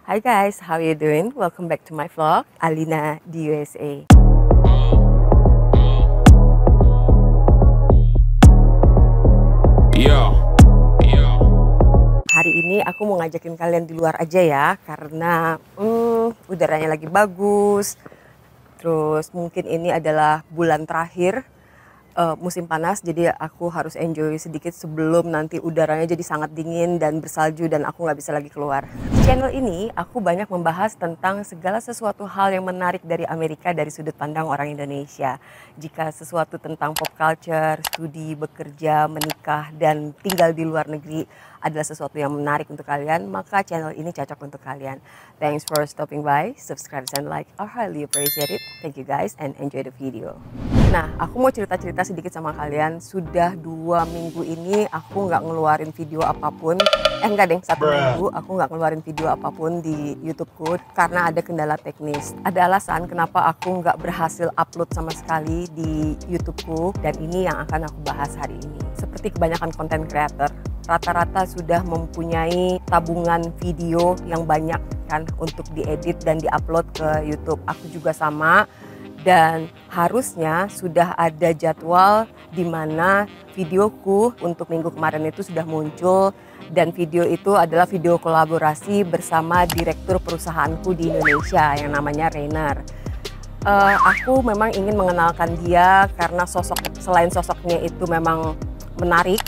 Hi guys, how you doing? Welcome back to my vlog, Alina di USA. Hari ini aku mau ngajakin kalian di luar aja ya, karena udaranya lagi bagus. Terus mungkin ini adalah bulan terakhir musim panas, jadi aku harus enjoy sedikit sebelum nanti udaranya jadi sangat dingin dan bersalju dan aku nggak bisa lagi keluar. Di channel ini aku banyak membahas tentang segala sesuatu hal yang menarik dari Amerika dari sudut pandang orang Indonesia. Jika sesuatu tentang pop culture, studi, bekerja, menikah, dan tinggal di luar negeri adalah sesuatu yang menarik untuk kalian, maka channel ini cocok untuk kalian. Thanks for stopping by, subscribe and like, I highly appreciate it. Thank you guys and enjoy the video. Nah, aku mau cerita-cerita sedikit sama kalian. Sudah 2 minggu ini aku nggak ngeluarin video apapun. Enggak deh, 1 minggu aku nggak ngeluarin video apapun di YouTubeku karena ada kendala teknis. Ada alasan kenapa aku nggak berhasil upload sama sekali di YouTubeku, dan ini yang akan aku bahas hari ini. Seperti kebanyakan content creator, rata-rata sudah mempunyai tabungan video yang banyak kan untuk diedit dan diupload ke YouTube. Aku juga sama. Dan harusnya sudah ada jadwal di mana videoku untuk minggu kemarin itu sudah muncul, dan video itu adalah video kolaborasi bersama direktur perusahaanku di Indonesia yang namanya Rainer. Aku memang ingin mengenalkan dia karena selain sosoknya itu memang menarik,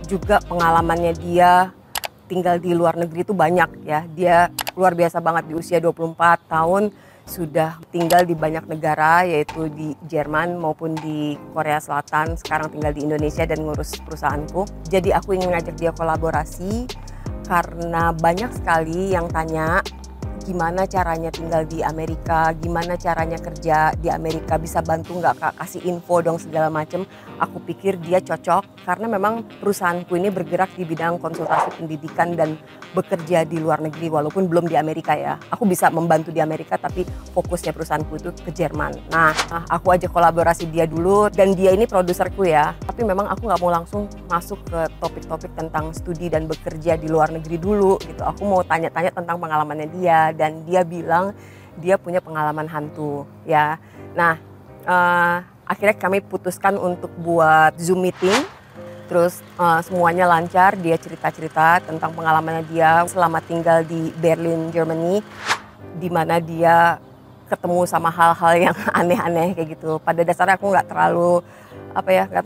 juga pengalamannya dia tinggal di luar negeri itu banyak ya. Dia luar biasa banget, di usia 24 tahun sudah tinggal di banyak negara, yaitu di Jerman maupun di Korea Selatan. Sekarang tinggal di Indonesia dan ngurus perusahaanku. Jadi aku ingin ngajak dia kolaborasi karena banyak sekali yang tanya gimana caranya tinggal di Amerika, gimana caranya kerja di Amerika, bisa bantu nggak Kak, kasih info dong segala macem. Aku pikir dia cocok karena memang perusahaanku ini bergerak di bidang konsultasi pendidikan dan bekerja di luar negeri walaupun belum di Amerika ya. Aku bisa membantu di Amerika tapi fokusnya perusahaanku itu ke Jerman. Nah, aku aja kolaborasi dia dulu, dan dia ini produserku ya. Tapi memang aku nggak mau langsung masuk ke topik-topik tentang studi dan bekerja di luar negeri dulu gitu. Aku mau tanya-tanya tentang pengalamannya dia, dan dia bilang dia punya pengalaman hantu ya. Nah, akhirnya kami putuskan untuk buat Zoom meeting. Terus semuanya lancar, dia cerita-cerita tentang pengalamannya dia selama tinggal di Berlin, Germany, di mana dia ketemu sama hal-hal yang aneh-aneh kayak gitu. Pada dasarnya aku nggak terlalu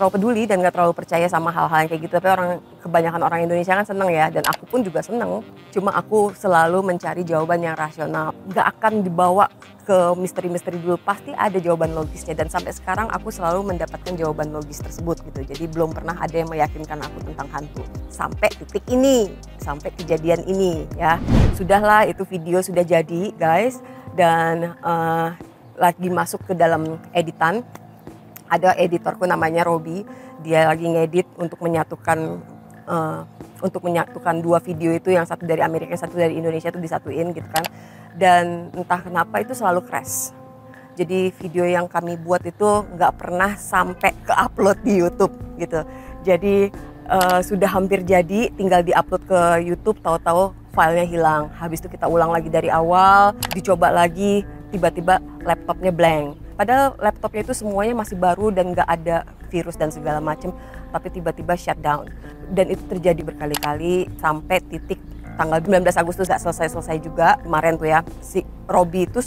peduli dan nggak terlalu percaya sama hal-hal yang kayak gitu. Tapi kebanyakan orang Indonesia kan seneng ya, dan aku pun juga seneng. Cuma aku selalu mencari jawaban yang rasional, nggak akan dibawa ke misteri-misteri dulu, pasti ada jawaban logisnya, dan sampai sekarang aku selalu mendapatkan jawaban logis tersebut gitu. Jadi belum pernah ada yang meyakinkan aku tentang hantu sampai titik ini, sampai kejadian ini ya. Sudahlah, itu video sudah jadi guys, dan lagi masuk ke dalam editan. Ada editorku namanya Robi, dia lagi ngedit untuk menyatukan 2 video itu, yang satu dari Amerika, yang satu dari Indonesia, itu disatuin gitu kan. Dan entah kenapa itu selalu crash. Jadi video yang kami buat itu nggak pernah sampai ke upload di YouTube gitu. Jadi sudah hampir jadi, tinggal di-upload ke YouTube, tahu-tahu filenya hilang. Habis itu kita ulang lagi dari awal, dicoba lagi, tiba-tiba laptopnya blank. Padahal laptopnya itu semuanya masih baru dan nggak ada virus dan segala macam, tapi tiba-tiba shutdown. Dan itu terjadi berkali-kali sampai titik tanggal 19 Agustus nggak selesai-selesai juga kemarin tuh ya. Si Robi itu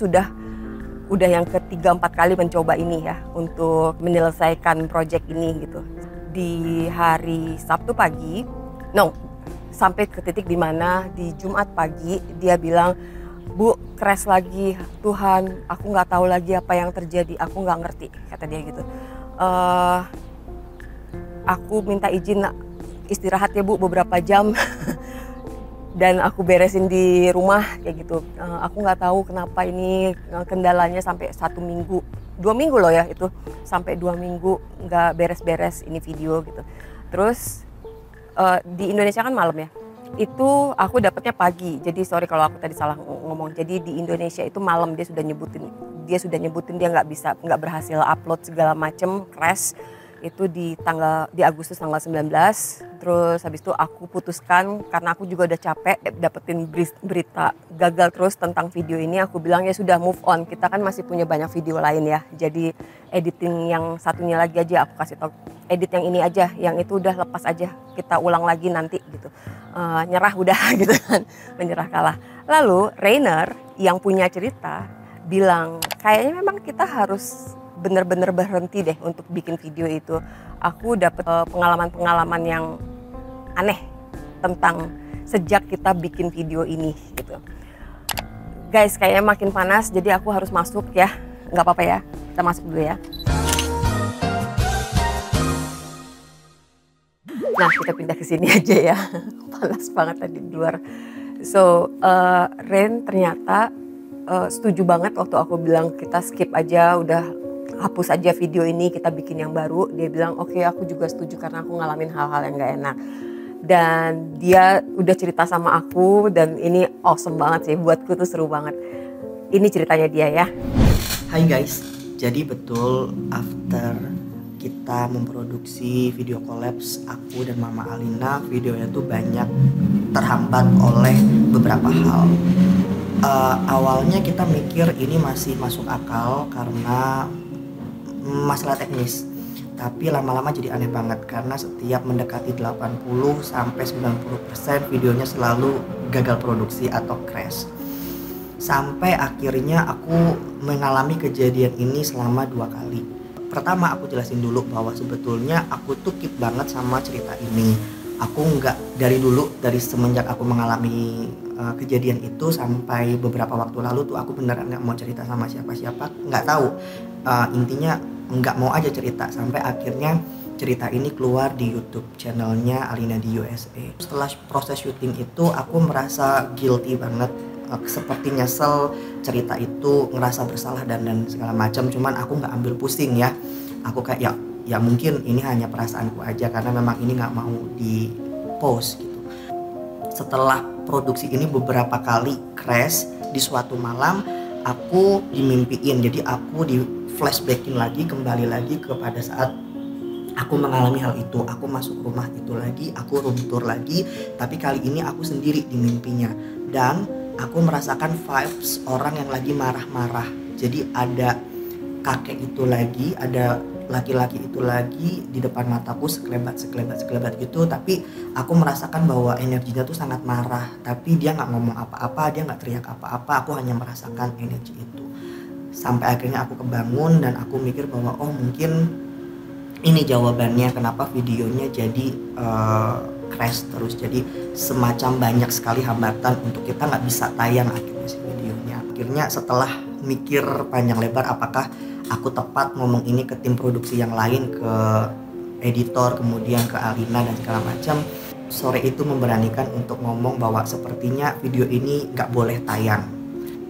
udah yang ketiga-4 kali mencoba ini ya untuk menyelesaikan project ini gitu. Di hari Sabtu pagi, sampai ke titik dimana di Jumat pagi dia bilang, "Bu, crash lagi, Tuhan, aku nggak tahu lagi apa yang terjadi, aku nggak ngerti," kata dia gitu. Aku minta izin istirahat ya Bu beberapa jam dan aku beresin di rumah kayak gitu. Aku nggak tahu kenapa ini kendalanya sampai 1 minggu, 2 minggu loh ya itu, sampai 2 minggu nggak beres-beres ini video gitu. Terus di Indonesia kan malam ya. Itu aku dapatnya pagi, jadi sorry kalau aku tadi salah ngomong. Jadi di Indonesia itu malam, dia sudah nyebutin dia nggak berhasil upload segala macem, crash. itu di Agustus tanggal 19. Terus habis itu aku putuskan karena aku juga udah capek dapetin berita gagal terus tentang video ini. Aku bilang ya sudah, move on, kita kan masih punya banyak video lain ya. Jadi editing yang satunya lagi aja aku kasih tau, edit yang ini aja, yang itu udah lepas aja, kita ulang lagi nanti gitu. Nyerah udah gitu kan, menyerah kalah. Lalu Rainer yang punya cerita bilang kayaknya memang kita harus bener-bener berhenti deh untuk bikin video itu. Aku dapet pengalaman-pengalaman yang aneh tentang sejak kita bikin video ini gitu. Guys, kayaknya makin panas, jadi aku harus masuk ya. Nggak apa-apa ya, kita masuk dulu ya. Nah, kita pindah ke sini aja ya. Panas banget tadi di luar. So, Ren ternyata setuju banget waktu aku bilang kita skip aja, udah hapus aja video ini, kita bikin yang baru. Dia bilang oke, aku juga setuju karena aku ngalamin hal-hal yang gak enak. Dan dia udah cerita sama aku dan ini awesome banget sih, buatku tuh seru banget. Ini ceritanya dia ya. Hai guys, jadi betul after kita memproduksi video collabs aku dan Mama Alina, videonya tuh banyak terhambat oleh beberapa hal. Awalnya kita mikir ini masih masuk akal karena masalah teknis, tapi lama-lama jadi aneh banget karena setiap mendekati 80-90% videonya selalu gagal produksi atau crash. Sampai akhirnya aku mengalami kejadian ini selama 2 kali. Pertama, aku jelasin dulu bahwa sebetulnya aku tuh keep banget sama cerita ini. Aku nggak dari semenjak aku mengalami kejadian itu sampai beberapa waktu lalu tuh aku beneran nggak mau cerita sama siapa-siapa, nggak tahu. Intinya nggak mau aja cerita, sampai akhirnya cerita ini keluar di YouTube channelnya Alina di USA. Setelah proses syuting itu aku merasa guilty banget, seperti nyesel cerita itu, ngerasa bersalah dan segala macam. Cuman aku nggak ambil pusing ya, aku kayak ya mungkin ini hanya perasaanku aja karena memang ini nggak mau di post gitu. Setelah produksi ini beberapa kali crash, di suatu malam aku dimimpiin, jadi aku di flashbackin lagi, kembali lagi kepada saat aku mengalami hal itu. Aku masuk rumah itu lagi, aku room tour lagi, tapi kali ini aku sendiri di mimpinya. Dan aku merasakan vibes orang yang lagi marah-marah. Jadi ada kakek itu lagi, ada laki-laki itu lagi di depan mataku, sekelebat gitu. Tapi aku merasakan bahwa energinya tuh sangat marah, tapi dia nggak ngomong apa-apa, dia nggak teriak apa-apa. Aku hanya merasakan energi itu. Sampai akhirnya aku kebangun dan aku mikir bahwa oh mungkin ini jawabannya kenapa videonya jadi crash terus. Jadi semacam banyak sekali hambatan untuk kita nggak bisa tayang akhirnya si videonya. Akhirnya setelah mikir panjang lebar apakah aku tepat ngomong ini ke tim produksi yang lain, ke editor, kemudian ke Alina dan segala macam, sore itu memberanikan untuk ngomong bahwa sepertinya video ini nggak boleh tayang.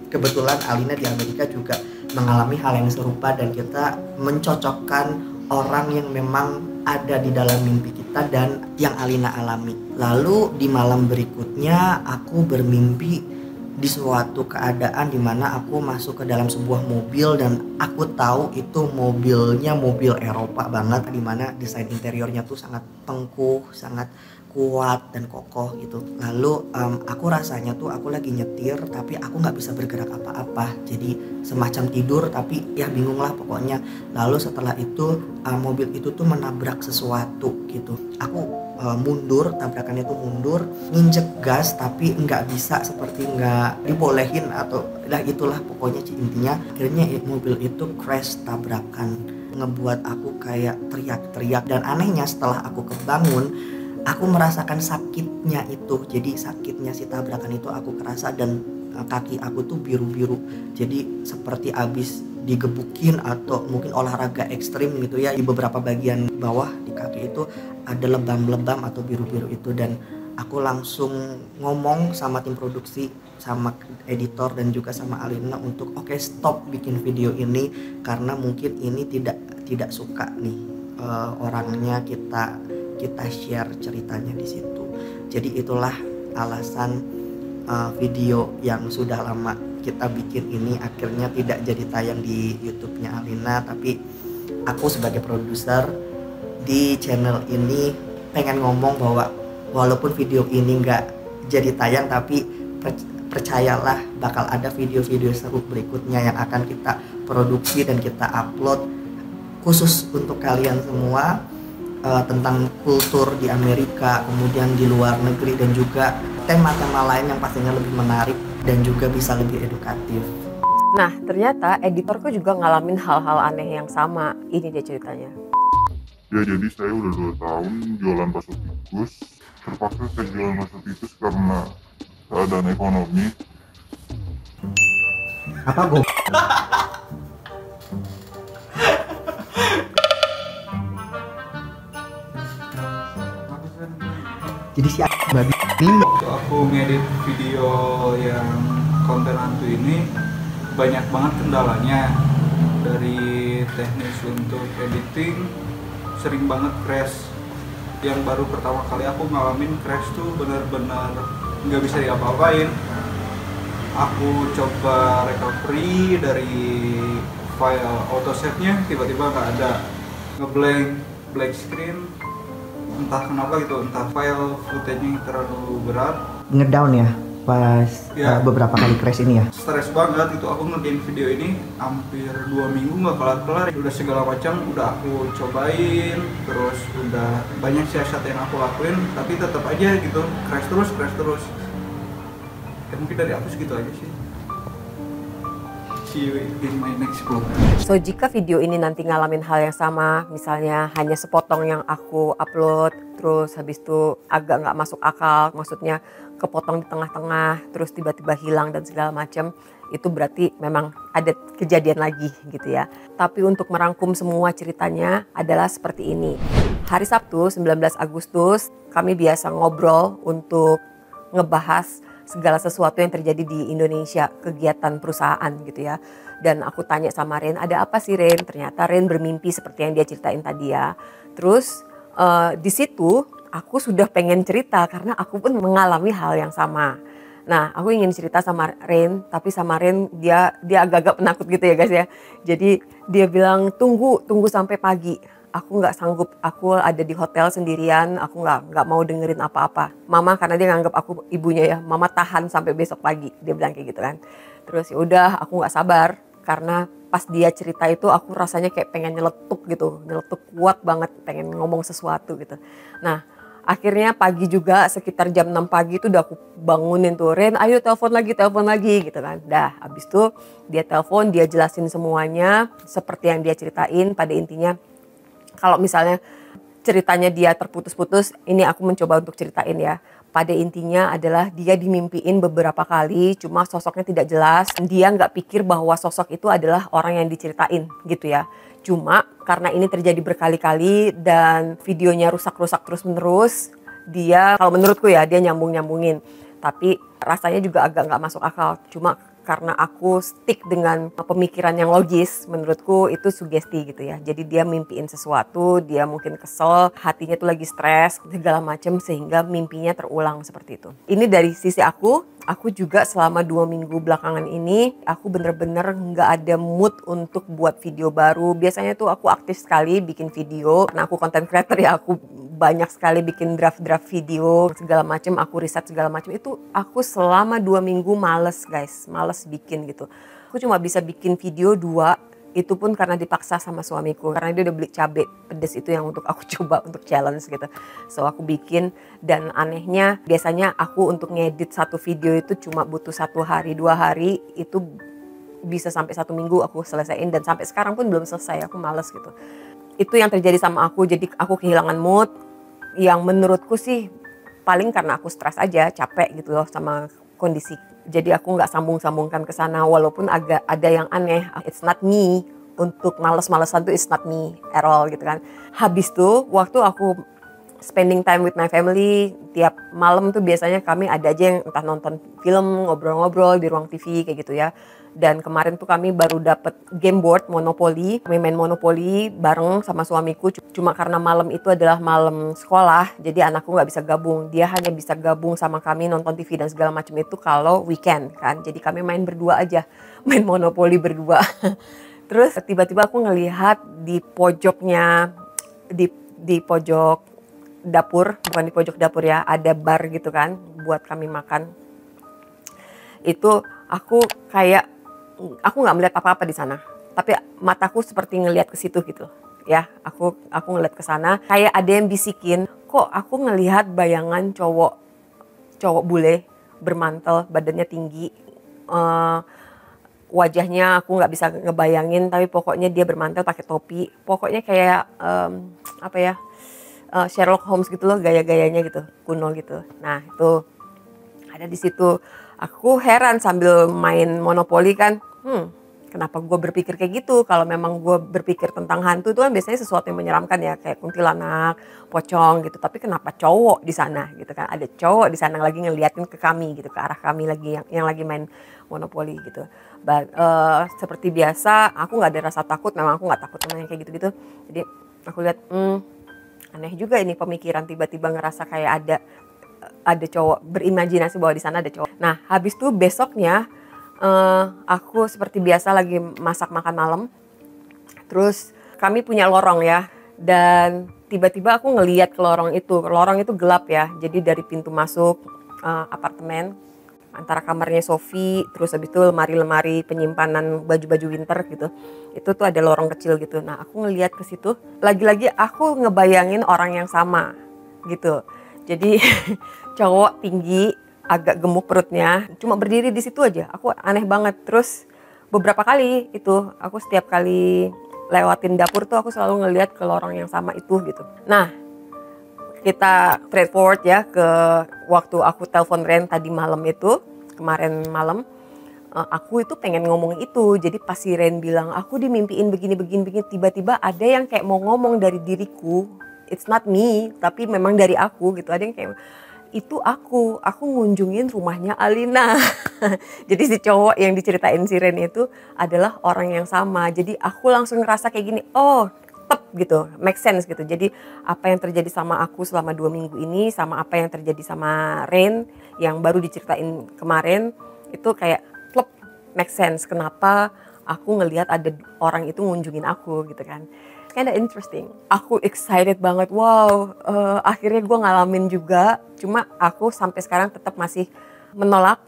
Kebetulan Alina di Amerika juga mengalami hal yang serupa dan kita mencocokkan orang yang memang ada di dalam mimpi kita dan yang Alina alami. Lalu di malam berikutnya aku bermimpi di suatu keadaan dimana aku masuk ke dalam sebuah mobil dan aku tahu itu mobilnya mobil Eropa banget, dimana desain interiornya tuh sangat tengkuh, sangat kuat dan kokoh gitu. Lalu aku rasanya tuh aku lagi nyetir tapi aku nggak bisa bergerak apa-apa, jadi semacam tidur tapi ya bingung lah pokoknya. Lalu setelah itu mobil itu tuh menabrak sesuatu gitu. Aku mundur, tabrakannya tuh mundur, nginjek gas tapi nggak bisa, seperti nggak dibolehin atau lah itulah pokoknya intinya. Akhirnya mobil itu crash, tabrakan, ngebuat aku kayak teriak-teriak. Dan anehnya setelah aku kebangun, aku merasakan sakitnya itu. Jadi sakitnya si tabrakan itu aku kerasa dan kaki aku tuh biru-biru. Jadi seperti abis digebukin atau mungkin olahraga ekstrim gitu ya. Di beberapa bagian bawah di kaki itu ada lebam-lebam atau biru-biru itu. Dan aku langsung ngomong sama tim produksi, sama editor dan juga sama Alina untuk oke, stop bikin video ini karena mungkin ini tidak suka nih orangnya kita share ceritanya di situ. Jadi itulah alasan video yang sudah lama kita bikin ini akhirnya tidak jadi tayang di YouTube-nya Alina, tapi aku sebagai produser di channel ini pengen ngomong bahwa walaupun video ini nggak jadi tayang, tapi percayalah bakal ada video-video seru berikutnya yang akan kita produksi dan kita upload khusus untuk kalian semua, tentang kultur di Amerika, kemudian di luar negeri, dan juga tema-tema lain yang pastinya lebih menarik dan juga bisa lebih edukatif. Nah, ternyata editorku juga ngalamin hal-hal aneh yang sama. Ini dia ceritanya. Ya, jadi saya udah 2 tahun jualan bakso tikus. Terpaksa saya jualan bakso tikus karena keadaan ekonomi. Apa gue? Jadi si babi ini Waktu aku ngedit video yang konten hantu ini banyak banget kendalanya. Dari teknis untuk editing sering banget crash. Yang baru pertama kali aku ngalamin crash tuh benar-benar nggak bisa diapa-apain. Aku coba recovery dari file autosave-nya, tiba-tiba nggak ada, ngeblank, black screen, entah kenapa gitu, entah file footage-nya terlalu berat. ngedown ya pas Ya. beberapa kali crash ini ya. Stres banget itu, aku ngerjain video ini hampir 2 minggu nggak kelar-kelar. Udah segala macam udah aku cobain, terus udah banyak siasat yang aku lakuin, tapi tetap aja gitu crash terus. Ya, mungkin dari aku segitu aja sih. See you in my next vlog. So, jika video ini nanti ngalamin hal yang sama, misalnya hanya sepotong yang aku upload, terus habis itu agak nggak masuk akal, maksudnya kepotong di tengah-tengah, terus tiba-tiba hilang dan segala macam, itu berarti memang ada kejadian lagi gitu ya. Tapi untuk merangkum semua ceritanya adalah seperti ini. Hari Sabtu 19 Agustus kami biasa ngobrol untuk ngebahas segala sesuatu yang terjadi di Indonesia, kegiatan perusahaan gitu ya. Dan aku tanya sama Ren, ada apa sih Ren? Ternyata Ren bermimpi seperti yang dia ceritain tadi ya. Terus di situ aku sudah pengen cerita karena aku pun mengalami hal yang sama. Nah, aku ingin cerita sama Ren, tapi sama Ren dia agak-agak penakut gitu ya guys ya. Jadi dia bilang tunggu sampai pagi. Aku nggak sanggup, aku ada di hotel sendirian, aku nggak mau dengerin apa-apa. Mama, karena dia nganggap aku ibunya ya, mama tahan sampai besok pagi, dia bilang kayak gitu kan. Terus ya udah, aku nggak sabar karena pas dia cerita itu aku rasanya kayak pengen nyeletuk gitu, nyeletuk kuat banget, pengen ngomong sesuatu gitu. Nah, akhirnya pagi juga sekitar jam 6 pagi itu udah aku bangunin tuh, Ren ayo telepon lagi gitu kan. Dah habis itu dia telepon, dia jelasin semuanya seperti yang dia ceritain. Pada intinya kalau misalnya ceritanya dia terputus-putus, ini aku mencoba untuk ceritain ya. Pada intinya adalah dia dimimpiin beberapa kali, cuma sosoknya tidak jelas. Dia nggak pikir bahwa sosok itu adalah orang yang diceritain gitu ya. Cuma karena ini terjadi berkali-kali dan videonya rusak-rusak terus-menerus, dia kalau menurutku ya dia nyambung-nyambungin. Tapi rasanya juga agak nggak masuk akal. Cuma karena aku stick dengan pemikiran yang logis, menurutku itu sugesti gitu ya. Jadi dia mimpiin sesuatu, dia mungkin kesel, hatinya tuh lagi stres, segala macam sehingga mimpinya terulang seperti itu. Ini dari sisi aku juga selama 2 minggu belakangan ini, aku bener-bener nggak ada mood untuk buat video baru. Biasanya tuh aku aktif sekali bikin video, karena aku content creator ya, aku banyak sekali bikin draft-draft video, segala macam, aku riset segala macam. Itu aku selama 2 minggu males guys, males bikin gitu. Aku cuma bisa bikin video 2, itu pun karena dipaksa sama suamiku. Karena dia udah beli cabai pedes itu yang untuk aku coba untuk challenge gitu. So aku bikin, dan anehnya biasanya aku untuk ngedit satu video itu cuma butuh 1 hari, 2 hari, itu bisa sampai 1 minggu aku selesaiin. Dan sampai sekarang pun belum selesai, aku males gitu. Itu yang terjadi sama aku, jadi aku kehilangan mood. Yang menurutku sih paling karena aku stres aja, capek gitu loh sama kondisi. Jadi aku nggak sambung-sambungkan ke sana, walaupun agak ada yang aneh. It's not me, untuk males-malesan tuh it's not me at all gitu kan. Habis tuh waktu aku spending time with my family, tiap malam tuh biasanya kami ada aja yang entah nonton film, ngobrol-ngobrol di ruang TV kayak gitu ya. Dan kemarin tuh kami baru dapet game board Monopoly. Kami main Monopoly bareng sama suamiku. Cuma karena malam itu adalah malam sekolah, jadi anakku nggak bisa gabung. Dia hanya bisa gabung sama kami nonton TV dan segala macam itu kalau weekend kan. Jadi kami main berdua aja, main Monopoly berdua. Terus tiba-tiba aku ngelihat di pojoknya, di di pojok dapur, bukan di pojok dapur ya, ada bar gitu kan buat kami makan. Itu aku nggak melihat apa-apa di sana, tapi mataku seperti ngelihat ke situ gitu ya. Aku ngelihat ke sana, kayak ada yang bisikin, kok aku ngelihat bayangan cowok bule bermantel, badannya tinggi, wajahnya aku nggak bisa ngebayangin, tapi pokoknya dia bermantel pakai topi, pokoknya kayak Sherlock Holmes gitu loh, gaya-gayanya gitu, kuno gitu. Nah itu ada di situ. Aku heran sambil main monopoli kan, kenapa gue berpikir kayak gitu? Kalau memang gue berpikir tentang hantu itu kan biasanya sesuatu yang menyeramkan ya, kayak kuntilanak, pocong gitu. Tapi kenapa cowok di sana gitu kan? Ada cowok di sana lagi ngeliatin ke kami gitu, ke arah kami lagi yang lagi main monopoli gitu. Seperti biasa, aku nggak ada rasa takut. Memang aku nggak takut sama yang kayak gitu-gitu. Jadi aku lihat, aneh juga ini pemikiran, tiba-tiba ngerasa kayak ada cowok, berimajinasi bahwa di sana ada cowok. Nah habis itu besoknya aku seperti biasa lagi masak makan malam. Terus kami punya lorong ya, dan tiba-tiba aku ngeliat ke lorong itu. Lorong itu gelap ya, jadi dari pintu masuk apartemen, antara kamarnya Sophie, terus habis itu lemari-lemari penyimpanan baju-baju winter gitu. Itu tuh ada lorong kecil gitu. Nah aku ngeliat ke situ, lagi-lagi aku ngebayangin orang yang sama gitu. Jadi cowok tinggi, agak gemuk perutnya, cuma berdiri di situ aja. Aku aneh banget. Terus beberapa kali itu, aku setiap kali lewatin dapur tuh aku selalu ngeliat ke lorong yang sama itu gitu. Nah kita straight forward ya ke waktu aku telepon Ren tadi malam itu, kemarin malam. Aku itu pengen ngomong itu. Jadi pas si Ren bilang aku dimimpiin begini, tiba-tiba ada yang kayak mau ngomong dari diriku. It's not me, tapi memang dari aku gitu. Ada yang kayak, itu aku ngunjungin rumahnya Alina. Jadi si cowok yang diceritain si Ren itu adalah orang yang sama. Jadi aku langsung ngerasa kayak gini, oh tep gitu, make sense gitu. Jadi apa yang terjadi sama aku selama 2 minggu ini, sama apa yang terjadi sama Ren yang baru diceritain kemarin, itu kayak klep, make sense. Kenapa aku ngelihat ada orang itu ngunjungin aku gitu kan. Kinda interesting. Aku excited banget. Wow, akhirnya gue ngalamin juga. Cuma aku sampai sekarang tetap masih menolak.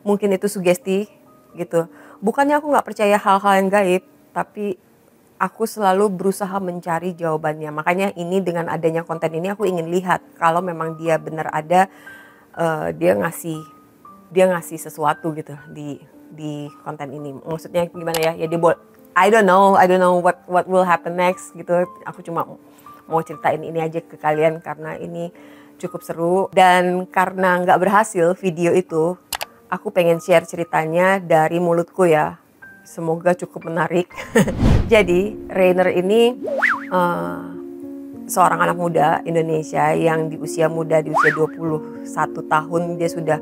Mungkin itu sugesti gitu. Bukannya aku nggak percaya hal-hal yang gaib, tapi aku selalu berusaha mencari jawabannya. Makanya ini dengan adanya konten ini aku ingin lihat kalau memang dia benar ada, dia ngasih sesuatu gitu di konten ini. Maksudnya gimana ya? Ya dia I don't know what will happen next gitu. Aku cuma mau ceritain ini aja ke kalian karena ini cukup seru. Dan karena nggak berhasil video itu, aku pengen share ceritanya dari mulutku ya. Semoga cukup menarik. Jadi Rainer ini seorang anak muda Indonesia yang di usia muda, di usia 21 tahun dia sudah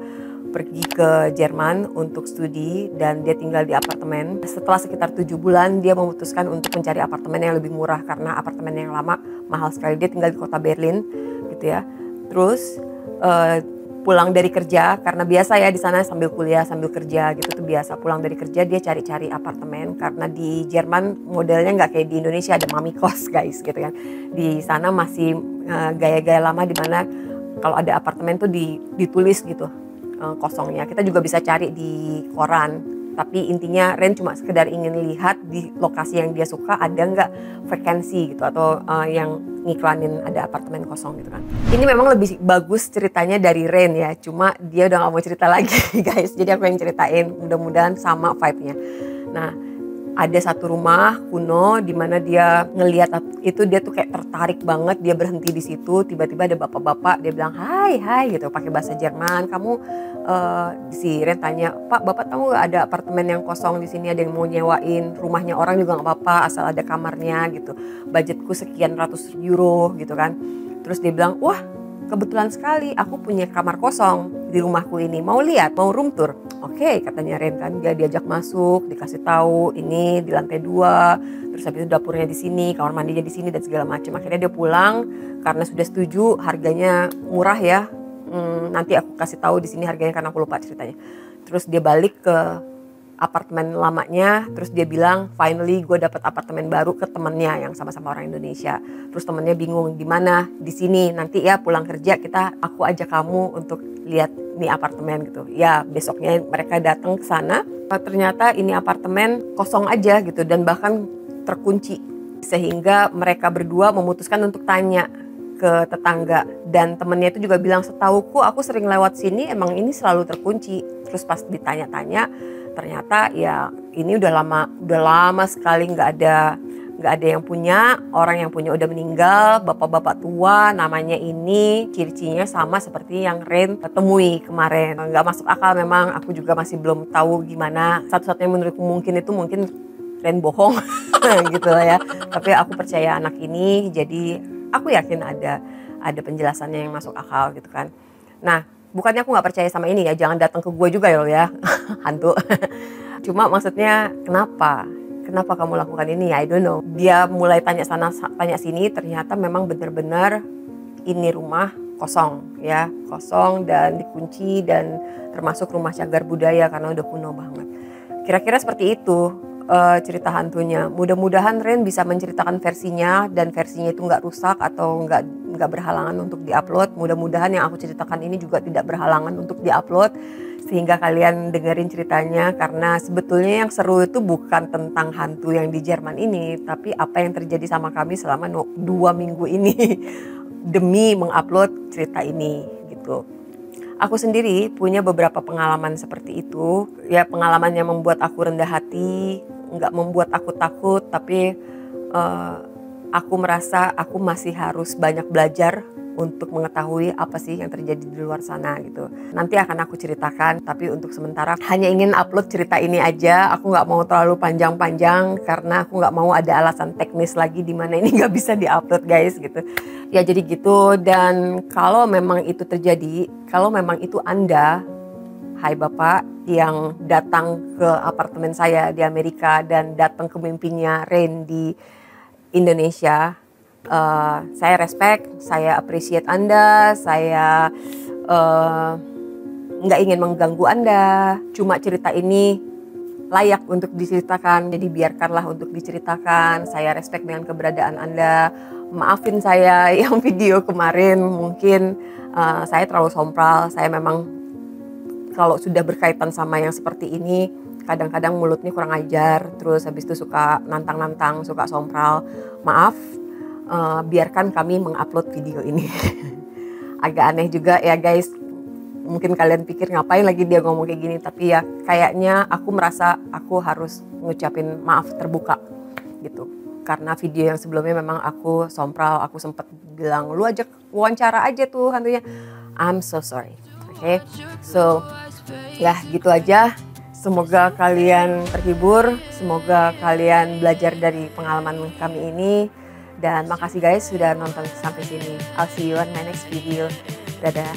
pergi ke Jerman untuk studi dan dia tinggal di apartemen. Setelah sekitar 7 bulan dia memutuskan untuk mencari apartemen yang lebih murah karena apartemen yang lama mahal sekali. Dia tinggal di kota Berlin gitu ya. Terus pulang dari kerja, karena biasa ya di sana sambil kuliah sambil kerja gitu tuh biasa. Pulang dari kerja dia cari-cari apartemen karena di Jerman modelnya nggak kayak di Indonesia ada mami kos guys gitu kan. Di sana masih gaya-gaya lama di mana kalau ada apartemen tuh ditulis gitu kosongnya. Kita juga bisa cari di koran, tapi intinya Ren cuma sekedar ingin lihat di lokasi yang dia suka ada nggak vacancy gitu atau yang ngiklanin ada apartemen kosong gitu kan. Ini memang lebih bagus ceritanya dari Ren ya, cuma dia udah nggak mau cerita lagi guys, jadi aku yang ceritain, mudah-mudahan sama vibe-nya. Nah ada satu rumah kuno di mana dia ngelihat itu, dia tuh kayak tertarik banget, dia berhenti di situ. Tiba-tiba ada bapak-bapak, dia bilang hai gitu pakai bahasa Jerman. Kamu si Ren tanya, Pak bapak tahu gak ada apartemen yang kosong di sini, ada yang mau nyewain rumahnya orang juga nggak apa-apa asal ada kamarnya gitu. Budgetku sekian ratus euro gitu kan. Terus dia bilang, wah kebetulan sekali aku punya kamar kosong di rumahku ini, mau lihat, mau room tour. Oke, katanya Ren kan, dia diajak masuk, dikasih tahu ini di lantai 2, terus habis itu dapurnya di sini, kamar mandinya di sini dan segala macam. Akhirnya dia pulang karena sudah setuju, harganya murah ya. Nanti aku kasih tahu di sini harganya karena aku lupa ceritanya. Terus dia balik ke apartemen lamanya, terus dia bilang finally gue dapet apartemen baru ke temennya yang sama-sama orang Indonesia. Terus temennya bingung, gimana di sini nanti ya pulang kerja aku ajak kamu untuk lihat nih apartemen gitu. Ya besoknya mereka datang ke sana, ternyata ini apartemen kosong aja gitu dan bahkan terkunci, sehingga mereka berdua memutuskan untuk tanya ke tetangga, dan temennya itu juga bilang, setauku aku sering lewat sini emang ini selalu terkunci. Terus pas ditanya-tanya ternyata ya ini udah lama sekali nggak ada yang punya, orang yang punya udah meninggal, bapak-bapak tua, namanya ini, ciri-cirinya sama seperti yang Ren temui kemarin. Nggak masuk akal memang, aku juga masih belum tahu gimana. Satu-satunya menurutku mungkin Ren bohong gitu lah ya. Tapi aku percaya anak ini, jadi aku yakin ada penjelasannya yang masuk akal gitu kan. Nah, bukannya aku nggak percaya sama ini ya, jangan datang ke gue juga ya hantu. Cuma maksudnya kenapa kamu lakukan ini? I don't know. Dia mulai tanya sana tanya sini, ternyata memang benar-benar ini rumah kosong ya, kosong dan dikunci, dan termasuk rumah cagar budaya karena udah kuno banget. Kira-kira seperti itu cerita hantunya. Mudah-mudahan Ren bisa menceritakan versinya dan versinya itu nggak rusak atau nggak berhalangan untuk diupload. Mudah-mudahan yang aku ceritakan ini juga tidak berhalangan untuk diupload sehingga kalian dengerin ceritanya, karena sebetulnya yang seru itu bukan tentang hantu yang di Jerman ini, tapi apa yang terjadi sama kami selama 2 minggu ini demi mengupload cerita ini gitu. Aku sendiri punya beberapa pengalaman seperti itu, ya pengalaman yang membuat aku rendah hati, nggak membuat aku takut, tapi aku merasa aku masih harus banyak belajar untuk mengetahui apa sih yang terjadi di luar sana gitu. Nanti akan aku ceritakan, tapi untuk sementara hanya ingin upload cerita ini aja. Aku nggak mau terlalu panjang-panjang karena aku nggak mau ada alasan teknis lagi di mana ini nggak bisa diupload guys gitu. Ya jadi gitu, dan kalau memang itu terjadi, kalau memang itu Anda, hai Bapak yang datang ke apartemen saya di Amerika dan datang ke mimpinya Ren di Indonesia, saya respect, saya appreciate Anda, saya nggak ingin mengganggu Anda. Cuma cerita ini layak untuk diceritakan, jadi biarkanlah untuk diceritakan. Saya respect dengan keberadaan Anda. Maafin saya yang video kemarin, mungkin saya terlalu sompral. Saya memang kalau sudah berkaitan sama yang seperti ini, kadang-kadang mulutnya kurang ajar, terus habis itu suka nantang-nantang, suka sompral. Maaf, biarkan kami mengupload video ini. Agak aneh juga ya guys, mungkin kalian pikir ngapain lagi dia ngomong kayak gini, tapi ya kayaknya aku merasa aku harus ngucapin maaf terbuka gitu. Karena video yang sebelumnya memang aku sompral, aku sempat bilang lu aja wawancara aja tuh hantunya. I'm so sorry. Oke, so ya gitu aja. Semoga kalian terhibur, semoga kalian belajar dari pengalaman kami ini. Dan makasih guys sudah nonton sampai sini. I'll see you on my next video. Dadah.